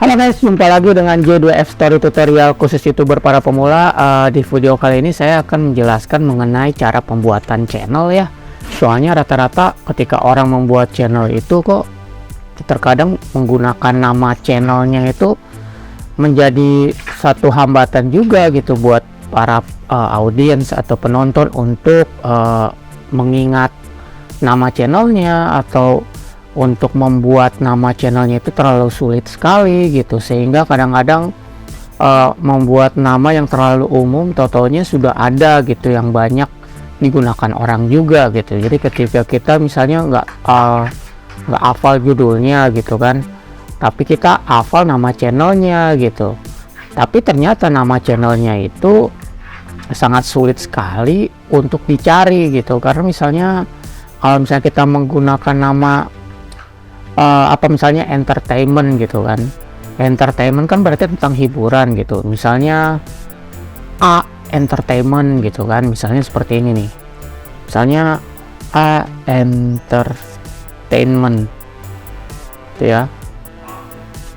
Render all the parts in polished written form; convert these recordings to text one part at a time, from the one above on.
Halo guys, jumpa lagi dengan J2F Story Tutorial khusus YouTuber para pemula. Di video kali ini saya akan menjelaskan mengenai cara pembuatan channel ya. Soalnya rata-rata ketika orang membuat channel itu kok terkadang menggunakan nama channelnya itu menjadi satu hambatan juga gitu buat para audiens atau penonton untuk mengingat nama channelnya, atau untuk membuat nama channelnya itu terlalu sulit sekali gitu, sehingga kadang-kadang membuat nama yang terlalu umum totalnya sudah ada gitu yang banyak digunakan orang juga gitu. Jadi ketika kita misalnya nggak hafal judulnya gitu kan, tapi kita hafal nama channelnya gitu, tapi ternyata nama channelnya itu sangat sulit sekali untuk dicari gitu. Karena misalnya kalau misalnya kita menggunakan nama misalnya entertainment gitu kan, entertainment kan berarti tentang hiburan gitu, misalnya A entertainment gitu kan, misalnya seperti ini nih, misalnya A entertainment gitu ya,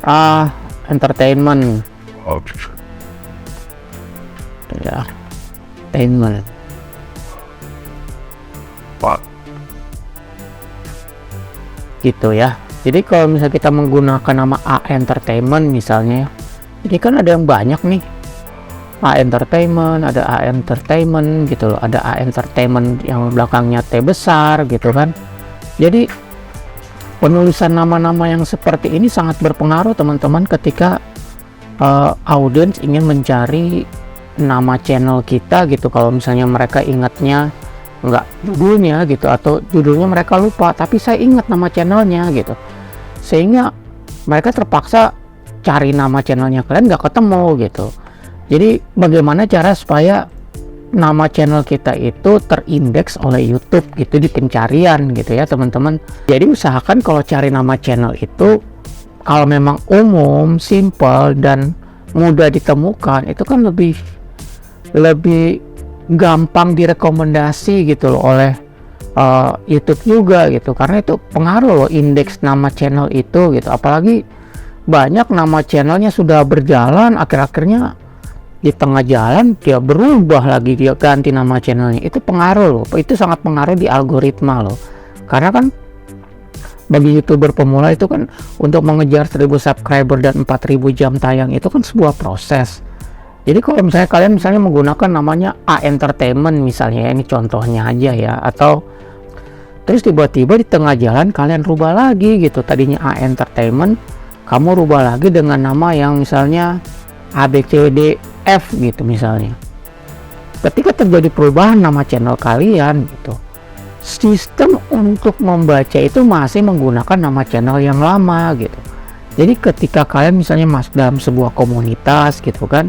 A entertainment ya, entertainment gitu ya. Jadi kalau misalnya kita menggunakan nama A Entertainment misalnya, ini kan ada yang banyak nih, A Entertainment, ada A Entertainment gitu loh, ada A Entertainment yang belakangnya T besar gitu kan. Jadi penulisan nama-nama yang seperti ini sangat berpengaruh teman-teman ketika audiens ingin mencari nama channel kita gitu. Kalau misalnya mereka ingatnya nggak judulnya gitu, atau judulnya mereka lupa tapi saya ingat nama channelnya gitu, sehingga mereka terpaksa cari nama channelnya kalian nggak ketemu gitu. Jadi bagaimana cara supaya nama channel kita itu terindeks oleh YouTube gitu di pencarian gitu ya teman-teman. Jadi usahakan kalau cari nama channel itu, kalau memang umum, simple dan mudah ditemukan, itu kan lebih gampang direkomendasi gitu loh oleh YouTube juga gitu, karena itu pengaruh loh indeks nama channel itu gitu. Apalagi banyak nama channelnya sudah berjalan, akhir-akhirnya di tengah jalan dia berubah lagi, dia ganti nama channelnya. Itu pengaruh loh, itu sangat pengaruh di algoritma loh. Karena kan bagi YouTuber pemula itu kan untuk mengejar 1000 subscriber dan 4000 jam tayang itu kan sebuah proses. Jadi kalau misalnya kalian menggunakan namanya A Entertainment misalnya ya, ini contohnya aja ya, atau terus tiba-tiba di tengah jalan kalian rubah lagi gitu, tadinya A Entertainment kamu rubah lagi dengan nama yang misalnya ABCDF gitu misalnya. Ketika terjadi perubahan nama channel kalian gitu, sistem untuk membaca itu masih menggunakan nama channel yang lama gitu. Jadi ketika kalian misalnya masuk dalam sebuah komunitas gitu kan,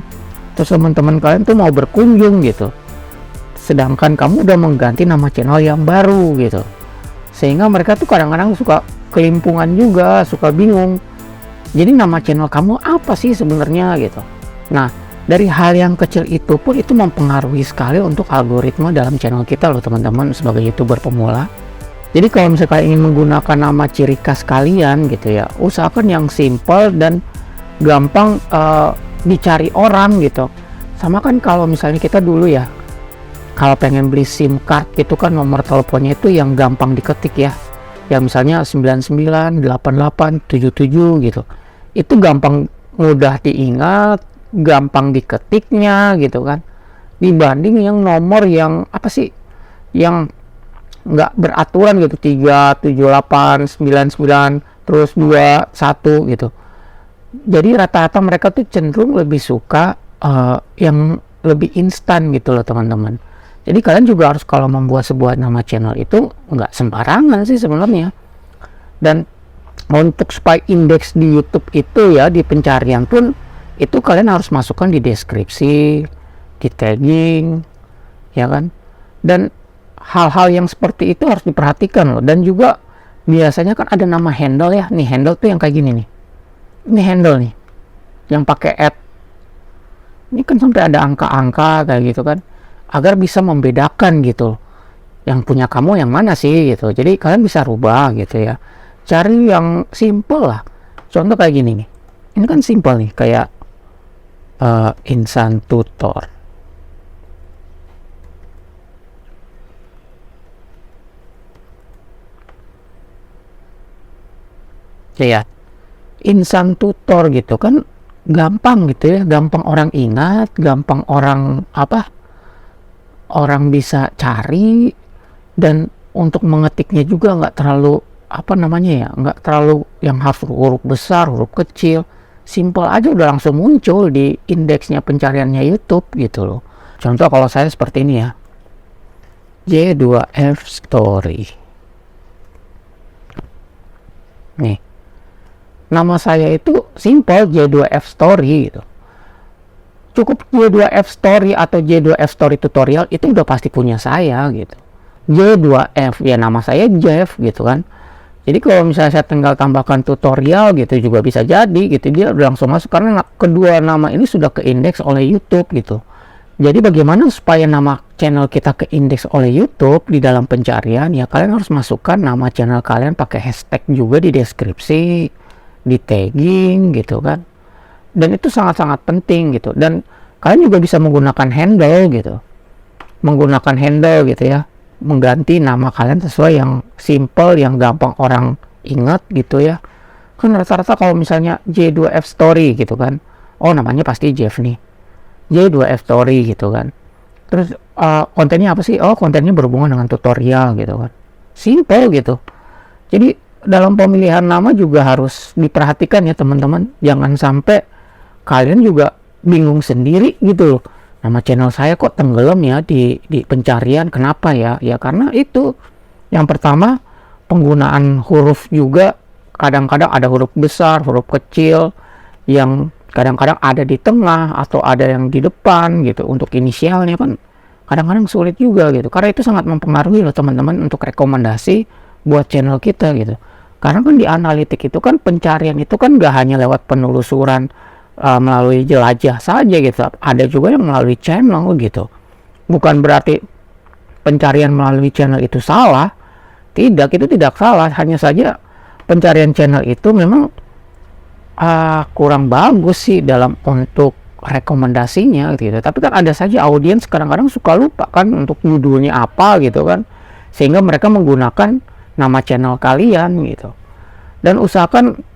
terus teman-teman kalian tuh mau berkunjung gitu, sedangkan kamu udah mengganti nama channel yang baru gitu, sehingga mereka tuh kadang-kadang suka kelimpungan juga, suka bingung. Jadi nama channel kamu apa sih sebenarnya gitu. Nah, dari hal yang kecil itu pun itu mempengaruhi sekali untuk algoritma dalam channel kita loh teman-teman sebagai YouTuber pemula. Jadi kalau misalnya kalian ingin menggunakan nama ciri khas kalian gitu ya, usahakan yang simple dan gampang dicari orang gitu. Sama kan kalau misalnya kita dulu ya, kalau pengen beli SIM card gitu kan, nomor teleponnya itu yang gampang diketik ya, yang misalnya 998877 gitu, itu gampang, mudah diingat, gampang diketiknya gitu kan, dibanding yang nomor yang apa sih, yang nggak beraturan gitu, 37899 terus 21 gitu. Jadi rata-rata mereka tuh cenderung lebih suka yang lebih instan gitu loh teman-teman. Jadi kalian juga harus kalau membuat sebuah nama channel itu nggak sembarangan sih sebenarnya. Dan untuk supaya indeks di YouTube itu ya, di pencarian pun itu kalian harus masukkan di deskripsi, di tagging ya kan. Dan hal-hal yang seperti itu harus diperhatikan loh. Dan juga biasanya kan ada nama handle ya. Nih handle tuh yang kayak gini nih. Ini handle nih yang pakai @ ini kan sampai ada angka-angka kayak gitu kan, agar bisa membedakan gitu yang punya kamu yang mana sih gitu. Jadi kalian bisa rubah gitu ya, cari yang simple lah. Contoh kayak gini nih, Ini kan simpel nih, kayak Insan Tutor. Ya, Insan Tutor gitu kan gampang gitu ya, gampang orang ingat, gampang orang orang bisa cari, dan untuk mengetiknya juga nggak terlalu nggak terlalu yang harus huruf besar, huruf kecil, simple aja udah langsung muncul di indeksnya pencariannya YouTube gitu loh. Contoh kalau saya seperti ini ya, J2F Story. Nih, nama saya itu simple, J2F Story gitu. Cukup J2F Story atau J2F Story Tutorial itu udah pasti punya saya gitu. J2F ya nama saya Jeff gitu kan. Jadi kalau misalnya saya tinggal tambahkan tutorial gitu juga bisa jadi gitu, dia udah langsung masuk karena kedua nama ini sudah keindeks oleh YouTube gitu. Jadi bagaimana supaya nama channel kita keindeks oleh YouTube di dalam pencarian, ya kalian harus masukkan nama channel kalian pakai hashtag juga di deskripsi, di tagging gitu kan. Dan itu sangat-sangat penting gitu. Dan kalian juga bisa menggunakan handle gitu. Menggunakan handle gitu ya, mengganti nama kalian sesuai yang simple, yang gampang orang ingat gitu ya. Kan rata-rata kalau misalnya J2F Story gitu kan, oh namanya pasti Jeff nih, J2F Story gitu kan. Terus kontennya apa sih? Oh kontennya berhubungan dengan tutorial gitu kan, simple gitu. Jadi dalam pemilihan nama juga harus diperhatikan ya teman-teman, jangan sampai kalian juga bingung sendiri gitu loh. Nama channel saya kok tenggelam ya di pencarian, kenapa ya? Ya karena itu, yang pertama penggunaan huruf juga, kadang-kadang ada huruf besar, huruf kecil, yang kadang-kadang ada di tengah atau ada yang di depan gitu. Untuk inisialnya kan kadang-kadang sulit juga gitu, karena itu sangat mempengaruhi loh teman-teman untuk rekomendasi buat channel kita gitu. Karena kan di analitik itu kan pencarian itu kan gak hanya lewat penelusuran melalui jelajah saja gitu, ada juga yang melalui channel gitu. Bukan berarti pencarian melalui channel itu salah, tidak, itu tidak salah, hanya saja pencarian channel itu memang kurang bagus sih dalam untuk rekomendasinya gitu. Tapi kan ada saja audiens kadang-kadang suka lupa kan untuk judulnya apa gitu kan, sehingga mereka menggunakan nama channel kalian gitu. Dan usahakan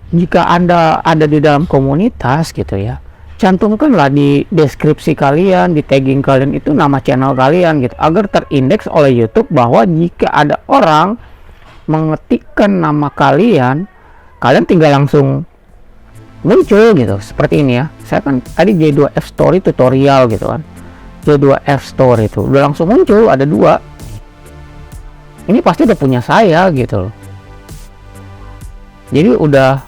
jika Anda ada di dalam komunitas gitu ya, cantumkanlah di deskripsi kalian, di tagging kalian itu nama channel kalian gitu, agar terindeks oleh YouTube bahwa jika ada orang mengetikkan nama kalian, kalian tinggal langsung muncul gitu. Seperti ini ya, saya kan tadi J2F Story Tutorial gitu kan, J2F Story itu udah langsung muncul, ada dua. Ini pasti udah punya saya gitu loh. Jadi udah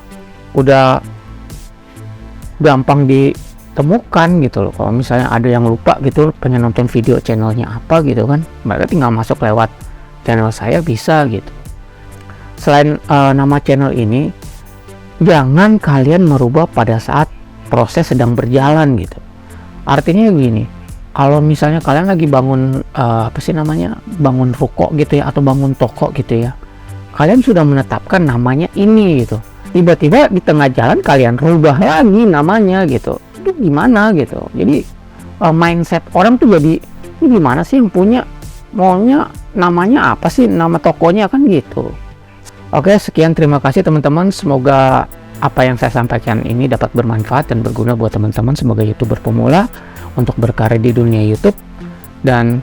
gampang ditemukan gitu loh. Kalau misalnya ada yang lupa gitu pengen nonton video channelnya apa gitu kan, mereka tinggal masuk lewat channel saya bisa gitu. Selain nama channel ini, jangan kalian merubah pada saat proses sedang berjalan gitu. Artinya gini, kalau misalnya kalian lagi bangun bangun ruko gitu ya, atau bangun toko gitu ya, kalian sudah menetapkan namanya ini gitu, tiba-tiba di tengah jalan kalian rubah lagi namanya gitu, itu gimana gitu. Jadi mindset orang tuh jadi, ini gimana sih yang punya, maunya namanya apa sih, nama tokonya kan gitu. Oke, sekian, terima kasih teman-teman, semoga apa yang saya sampaikan ini dapat bermanfaat dan berguna buat teman-teman. Semoga YouTuber pemula untuk berkarir di dunia YouTube, dan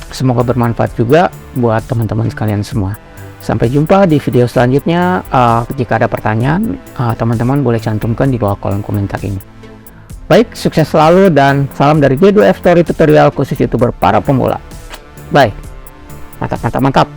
semoga bermanfaat juga buat teman-teman sekalian semua. Sampai jumpa di video selanjutnya. Jika ada pertanyaan, teman-teman boleh cantumkan di bawah kolom komentar ini. Baik, sukses selalu dan salam dari J2F Story Tutorial khusus YouTuber para pemula. Bye. Mantap, mantap, mantap.